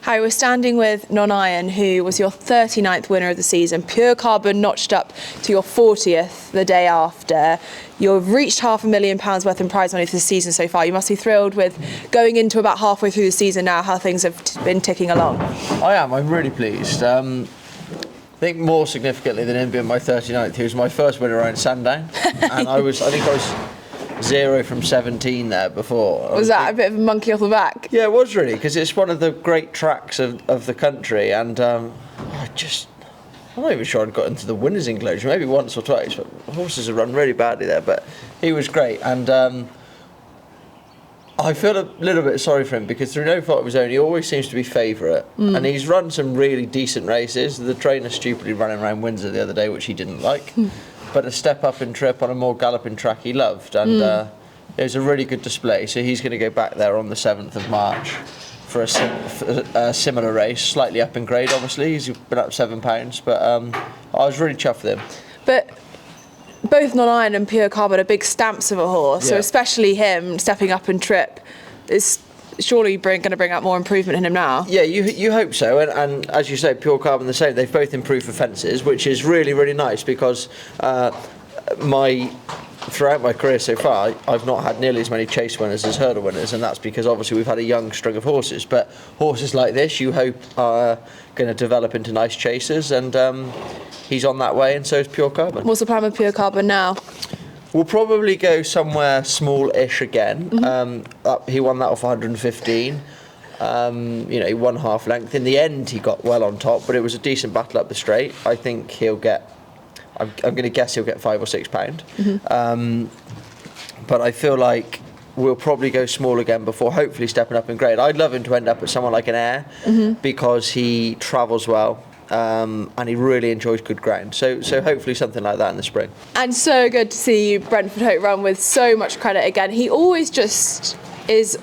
Harry, we're standing with Norn Iron, who was your 39th winner of the season. Pure Carbon notched up to your 40th the day after. You've reached £500,000 worth in prize money for the season so far. You must be thrilled with going into about halfway through the season now, how things have been ticking along. I am. I'm really pleased. I think more significantly than him being my 39th, he was my first winner around Sandown. And I think I was 0 from 17 there before. Was that a bit of a monkey off the back? Yeah, it was really, because it's one of the great tracks of the country, and I'm not even sure I'd got into the winners' enclosure, maybe once or twice, but horses have run really badly there, but he was great, and I feel a little bit sorry for him, because through no fault of his own, he always seems to be favourite, and he's run some really decent races. The trainer stupidly running around Windsor the other day, which he didn't like. But a step up in trip on a more galloping track he loved, and it was a really good display. So he's going to go back there on the 7th of March for a similar race, slightly up in grade obviously. He's been up £7, but I was really chuffed with him. But both Norn Iron and Pure Carbon are big stamps of a horse, so especially him stepping up in trip is surely going to bring out more improvement in him now. Yeah, you hope so, and as you say, Pure Carbon the same. They've both improved for fences, which is really, really nice, because throughout my career so far, I've not had nearly as many chase winners as hurdle winners, and that's because obviously we've had a young string of horses, but horses like this you hope are going to develop into nice chasers, and he's on that way, and so is Pure Carbon. What's the plan with Pure Carbon now? We'll probably go somewhere small-ish again. He won that off 115. He won half length. In the end, he got well on top, but it was a decent battle up the straight. I think he'll get, I'm going to guess he'll get £5 or £6. But I feel like we'll probably go small again before hopefully stepping up in grade. I'd love him to end up at someone like an Ayr, because he travels well. And he really enjoys good ground, so hopefully something like that in the spring. And so good to see Brentford Hope run with so much credit again. He always puts his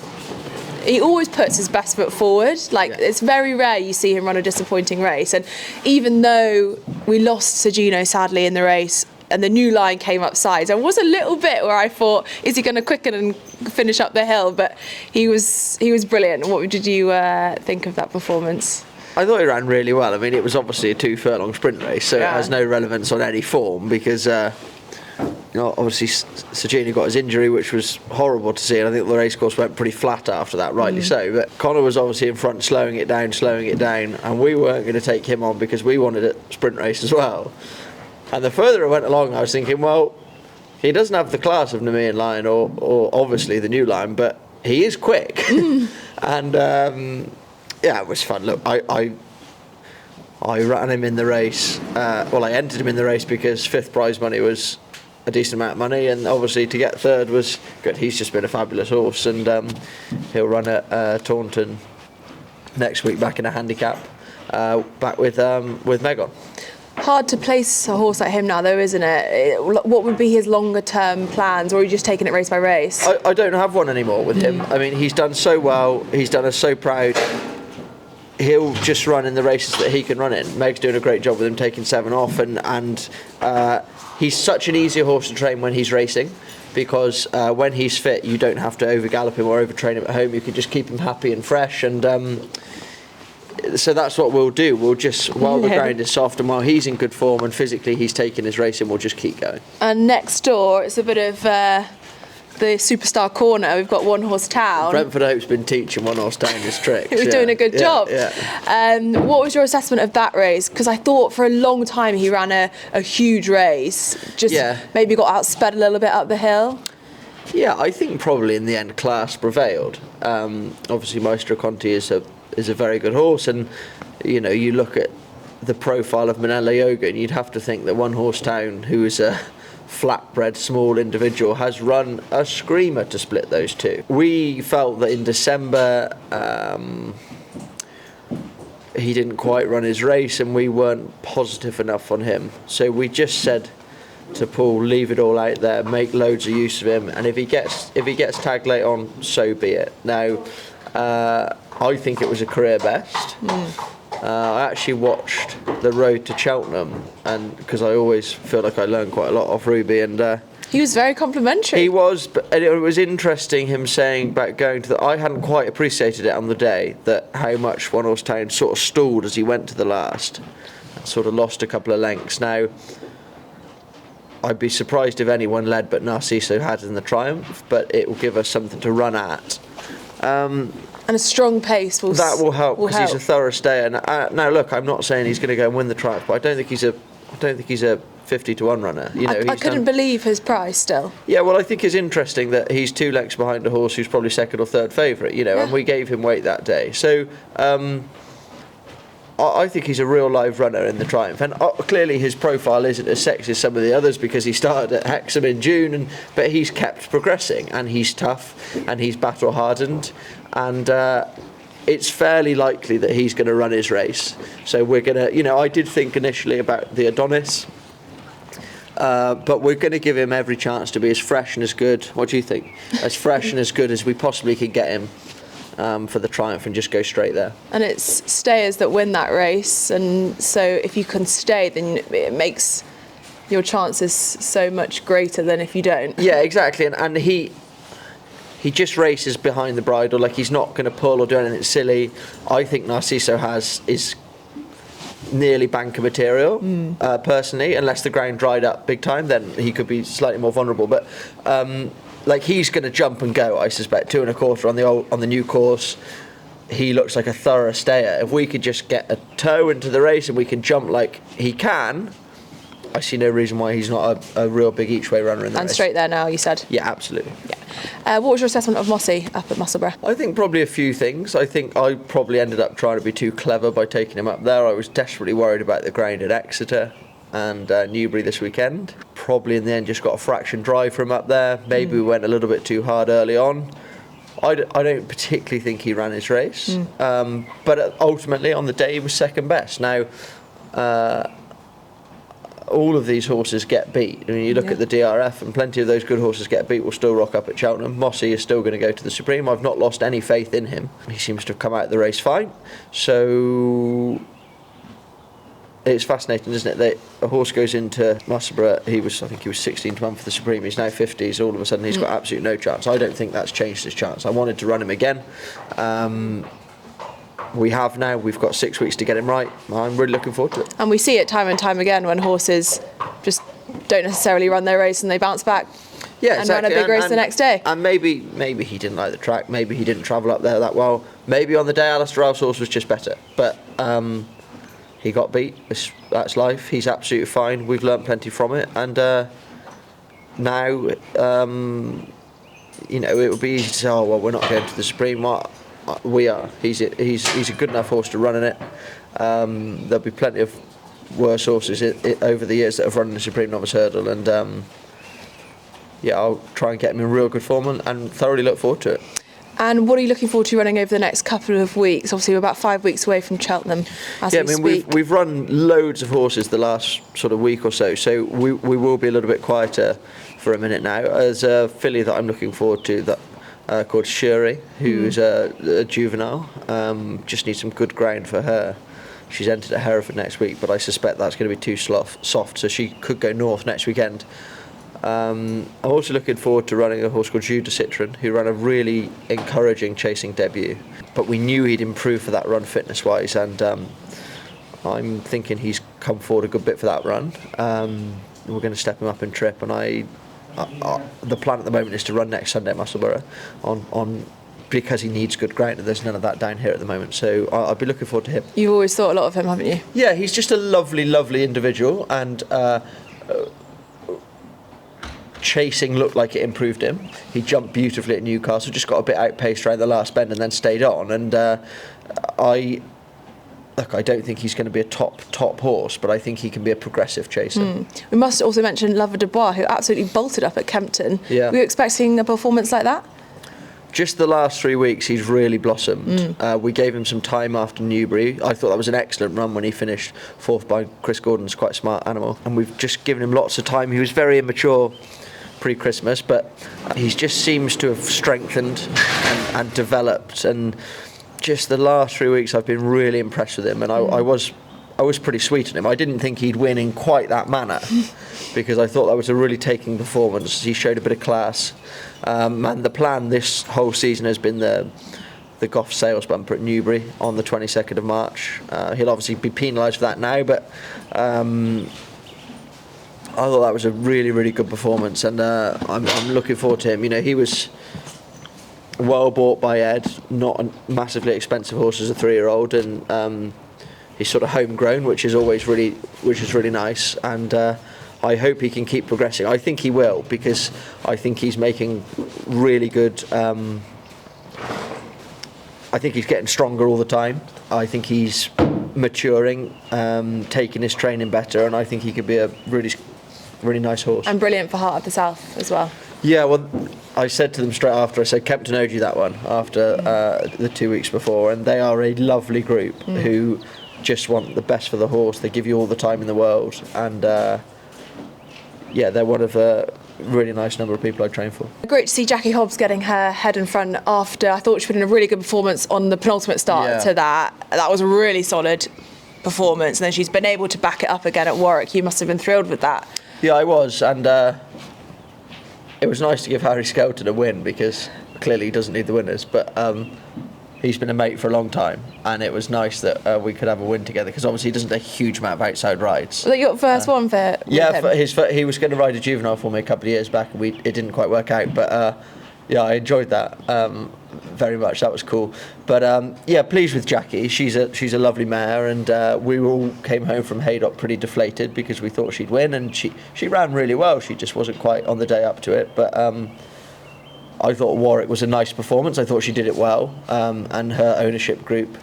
best foot forward. It's very rare you see him run a disappointing race, and even though we lost Sergino sadly in the race and the new line came up sides, there was a little bit where I thought, is he going to quicken and finish up the hill? But he was brilliant. What did you think of that performance? I thought he ran really well. I mean, it was obviously a 2-furlong sprint race, so it has no relevance on any form, because obviously Sergino got his injury, which was horrible to see, and I think the racecourse went pretty flat after that, rightly so. But Connor was obviously in front, slowing it down, and we weren't going to take him on because we wanted a sprint race as well. And the further I went along, I was thinking, well, he doesn't have the class of Nemean Lion or obviously the new line, but he is quick. And yeah, it was fun. Look, I ran him in the race. I entered him in the race because 5th prize money was a decent amount of money, and obviously to get 3rd was good. He's just been a fabulous horse, and he'll run at Taunton next week, back in a handicap, back with Megon. Hard to place a horse like him now, though, isn't it? What would be his longer-term plans, or are you just taking it race by race? I don't have one anymore with him. I mean, he's done so well. He's done us so proud. He'll just run in the races that he can run in. Meg's doing a great job with him, taking 7 off, and he's such an easy horse to train when he's racing, because when he's fit, you don't have to over-gallop him or over-train him at home. You can just keep him happy and fresh, and so that's what we'll do. We'll just, while the ground is soft and while he's in good form and physically he's taking his racing, we'll just keep going. And next door, it's a bit of the superstar corner. We've got One Horse Town. Brentford Hope's been teaching One Horse Town his tricks. He was doing a good job. Yeah. What was your assessment of that race? Because I thought for a long time he ran a huge race, maybe got outsped a little bit up the hill. Yeah, I think probably in the end class prevailed. Obviously Maestro Conti is a very good horse, and you look at the profile of Manella Yoga and you'd have to think that One Horse Town, who is a flatbred small individual, has run a screamer to split those two. We felt that in December he didn't quite run his race, and we weren't positive enough on him, so we just said to Paul, leave it all out there, make loads of use of him, and if he gets tagged late on, so be it. Now I think it was a career best. I actually watched the road to Cheltenham, and because I always feel like I learn quite a lot off Ruby, and He was very complimentary. He was, but it was interesting him saying about going to I hadn't quite appreciated it on the day, that how much One Horse Town sort of stalled as he went to the last, sort of lost a couple of lengths. Now, I'd be surprised if anyone led but Narciso had in the Triumph, but it will give us something to run at. And a strong pace will help, because he's a thorough stayer. Now, look, I'm not saying he's going to go and win the Triumph, but I don't think he's a 50 to 1 runner. I couldn't believe his price still. Yeah, well, I think it's interesting that he's 2 lengths behind a horse who's probably second or third favourite, and we gave him weight that day. So I think he's a real live runner in the Triumph, and clearly his profile isn't as sexy as some of the others because he started at Hexham in June, but he's kept progressing, and he's tough, and he's battle hardened, and it's fairly likely that he's going to run his race. So we're going to, I did think initially about the Adonis, but we're going to give him every chance to be as fresh and as good. What do you think? As fresh and as good as we possibly could get him for the Triumph, and just go straight there. And it's stayers that win that race, and so if you can stay, then it makes your chances so much greater than if you don't. Yeah, exactly. And he just races behind the bridle, like he's not going to pull or do anything silly. I think Narciso is nearly banker material, personally, unless the ground dried up big time, then he could be slightly more vulnerable. But he's going to jump and go, I suspect. 2 1/4 on the new course. He looks like a thorough stayer. If we could just get a toe into the race and we can jump like he can, I see no reason why he's not a real big each way runner in the race. And straight there now, you said? Yeah, absolutely. Yeah. What was your assessment of Mossy up at Musselburgh? I think probably a few things. I think I probably ended up trying to be too clever by taking him up there. I was desperately worried about the ground at Exeter and Newbury this weekend. Probably in the end just got a fraction drive from up there. Maybe we went a little bit too hard early on. I don't particularly think he ran his race, but ultimately on the day he was second best. Now, all of these horses get beat. I mean, you look at the DRF, and plenty of those good horses get beat will still rock up at Cheltenham. Mossy is still going to go to the Supreme. I've not lost any faith in him. He seems to have come out of the race fine. So it's fascinating, isn't it, that a horse goes into Musselburgh, I think he was 16 to 1 for the Supreme, he's now 50s, all of a sudden he's got absolutely no chance. I don't think that's changed his chance. I wanted to run him again. We have now. We've got 6 weeks to get him right. I'm really looking forward to it. And we see it time and time again when horses just don't necessarily run their race and they bounce back and run a big race the next day. And maybe he didn't like the track. Maybe he didn't travel up there that well. Maybe on the day Alistair Ralph's horse was just better. But he got beat. That's life. He's absolutely fine. We've learnt plenty from it. And now, it would be easy to say, oh, well, we're not going to the Supreme. We are. He's a good enough horse to run in it. There'll be plenty of worse horses over the years that have run in the Supreme Novice Hurdle, and I'll try and get him in real good form and thoroughly look forward to it. And what are you looking forward to running over the next couple of weeks? Obviously, we're about 5 weeks away from Cheltenham as we speak. We've run loads of horses the last sort of week or so we will be a little bit quieter for a minute now. There's a filly that I'm looking forward to that called Shuri, who is a juvenile. Just needs some good ground for her. She's entered at Hereford next week, but I suspect that's going to be too soft, so she could go north next weekend. I'm also looking forward to running a horse called Jus de Citron, who ran a really encouraging chasing debut, but we knew he'd improve for that run fitness wise, and I'm thinking he's come forward a good bit for that run. We're going to step him up in trip, and the plan at the moment is to run next Sunday at Musselburgh on because he needs good ground, and there's none of that down here at the moment, so I'll be looking forward to him. You've always thought a lot of him, haven't you? Yeah, he's just a lovely individual, and chasing looked like it improved him. He jumped beautifully at Newcastle, just got a bit outpaced around the last bend and then stayed on, and I don't think he's going to be a top horse, but I think he can be a progressive chaser. We must also mention Lover Desbois, who absolutely bolted up at Kempton. Yeah. Were you expecting a performance like that? Just the last 3 weeks, he's really blossomed. We gave him some time after Newbury. I thought that was an excellent run when he finished fourth by Chris Gordon's quite a smart animal. And we've just given him lots of time. He was very immature pre-Christmas, but he just seems to have strengthened and developed. And just the last 3 weeks, I've been really impressed with him. And I was was pretty sweet on him. I didn't think he'd win in quite that manner because I thought that was a really taking performance. He showed a bit of class, and the plan this whole season has been the Goff sales bumper at Newbury on the 22nd of March. He'll obviously be penalised for that now, but I thought that was a really, really good performance, and I'm looking forward to him. You know, he was well bought by Ed, not a massively expensive horse as a 3-year-old, and he's sort of homegrown, which is really nice, and I hope he can keep progressing. I think he will, because I think he's making really good. I think he's getting stronger all the time. I think he's maturing, taking his training better, and I think he could be a really nice horse. And brilliant for Heart of the South as well. Yeah, well, I said to them straight after, I said Kempton owed you that one after the 2 weeks before, and they are a lovely group who just want the best for the horse. They give you all the time in the world, and yeah, they're one of a really nice number of people I train for. Great to see Jackie Hobbs getting her head in front after I thought she put in a really good performance on the penultimate start to that. That was a really solid performance, and then she's been able to back it up again at Warwick. You must have been thrilled with that. Yeah, I was, and it was nice to give Harry Skelton a win because clearly he doesn't need the winners, but he's been a mate for a long time, and it was nice that we could have a win together because obviously he doesn't take a huge amount of outside rides. Was that your first one for him? He was going to ride a juvenile for me a couple of years back, and it didn't quite work out, but yeah, I enjoyed that very much. That was cool. But yeah, pleased with Jackie. She's a lovely mare, and we all came home from Haydock pretty deflated because we thought she'd win, and she ran really well. She just wasn't quite on the day up to it, but I thought Warwick was a nice performance. I thought she did it well, and her ownership group,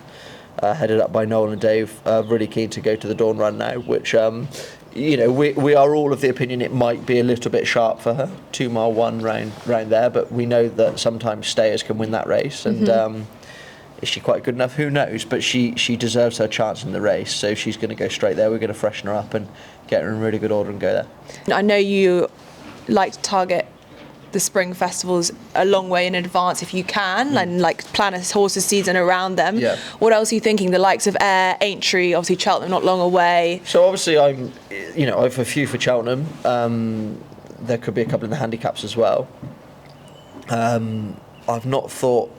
headed up by Noel and Dave, are really keen to go to the Dawn Run now, which you know, we are all of the opinion it might be a little bit sharp for her, 2 mile 1 round there, but we know that sometimes stayers can win that race, and is she quite good enough? Who knows, but she deserves her chance in the race, so she's going to go straight there. We're going to freshen her up and get her in really good order and go there. I know you like to target the spring festivals a long way in advance if you can, and like plan a horse's season around them. Yeah. What else are you thinking? The likes of Ayr, Aintree, obviously Cheltenham not long away. So obviously I've a few for Cheltenham. There could be a couple in the handicaps as well. I've not thought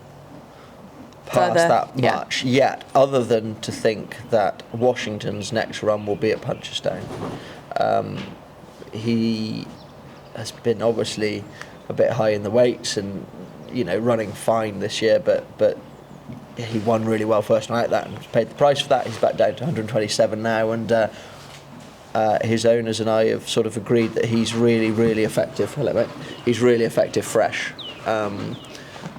past that much yet, other than to think that Washington's next run will be at Punchestown. He has been obviously a bit high in the weights and, you know, running fine this year, but he won really well first night that and paid the price for that. He's back down to 127 now, and his owners and I have sort of agreed that he's really, really effective. Hello, mate. He's really effective fresh.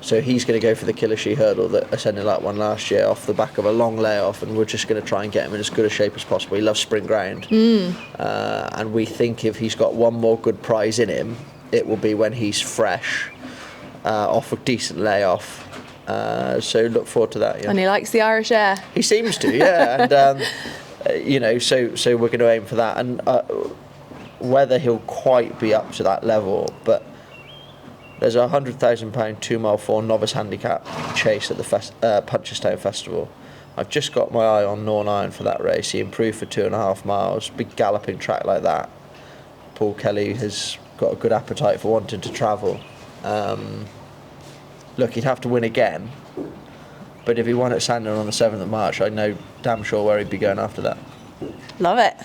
So he's going to go for the Killer She hurdle that Ascending Light won last year off the back of a long layoff, and we're just going to try and get him in as good a shape as possible. He loves spring ground, and we think if he's got one more good prize in him, it will be when he's fresh, off a decent layoff. So look forward to that. Yeah. And he likes the Irish air. He seems to, yeah. And you know, so we're going to aim for that, and whether he'll quite be up to that level, but there's a £100,000 2 mile 4 novice handicap chase at the Punchestown Festival. I've just got my eye on Norn Iron for that race. He improved for 2.5 miles. Big galloping track like that. Paul Kelly has got a good appetite for wanting to travel. Look, he'd have to win again, but if he won at Sandon on the 7th of March, I know damn sure where he'd be going after that. Love it.